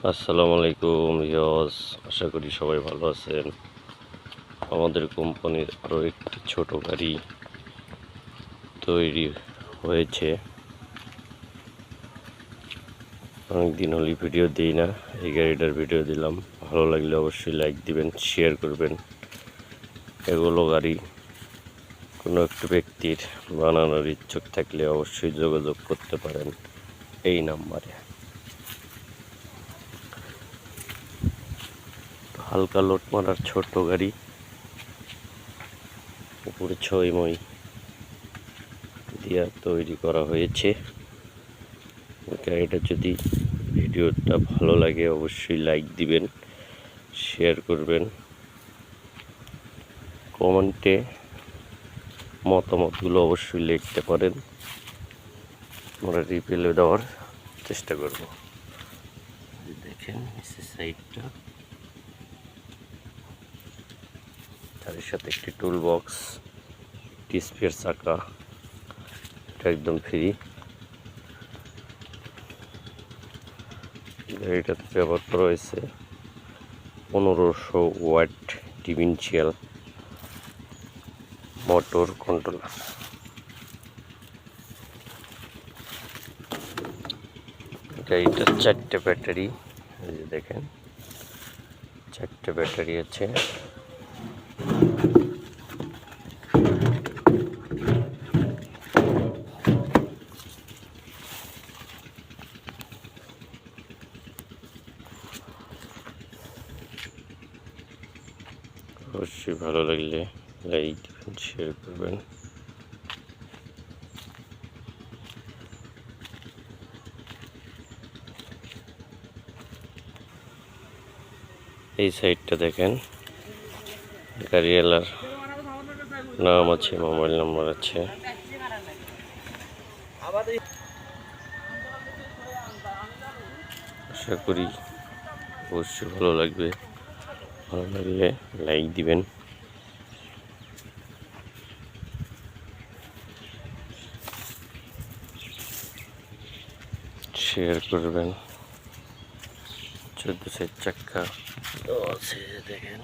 আসসালামু আলাইকুম ভিউয়ার্স, আশা করি সবাই ভালো আছেন। আমাদের কোম্পানির আরও একটি ছোট গাড়ি তৈরি হয়েছে। অনেকদিন হলে ভিডিও দিই না, এই গাড়িটার ভিডিও দিলাম। ভালো লাগলে অবশ্যই লাইক দিবেন, শেয়ার করবেন। এগুলো গাড়ি কোনো একটি ব্যক্তির বানানোর ইচ্ছুক থাকলে অবশ্যই যোগাযোগ করতে পারেন এই নাম্বারে। হালকা লোড মারার ছোট গাড়ি, উপরে 6 মই দিয়া তৈরি করা হয়েছে। গাড়িটা যদি ভিডিওটা ভালো লাগে অবশ্যই লাইক দিবেন, শেয়ার করবেন, কমেন্টে মতামতগুলো অবশ্যই লিখতে পারেন। আমরা রিপ্লাই দেওয়ার চেষ্টা করব। দেখেন সাইডটা, তার সাথে একটি টুল বক্স, স্পেয়ার চাকা, এটা একদম ফ্রি। গাড়িটাতে ব্যবহার করা হয়েছে 1500 ওয়াট ডিফারেনশিয়াল মোটর কন্ট্রোলার। গাড়িটার 4টে ব্যাটারি, এই যে দেখেন 4টে ব্যাটারি আছে। অবশ্যই ভালো লাগলে লাইক দিবেন, শেয়ার করবেন। এই সাইডটা দেখেন, গাড়িওয়ালার নাম আছে, মোবাইল নাম্বার আছে। আশা করি অবশ্যই ভালো লাগবে। ভালো লাগলে লাইক দিবেন, শেয়ার করবেন। 14 চাকা আছে দেখেন।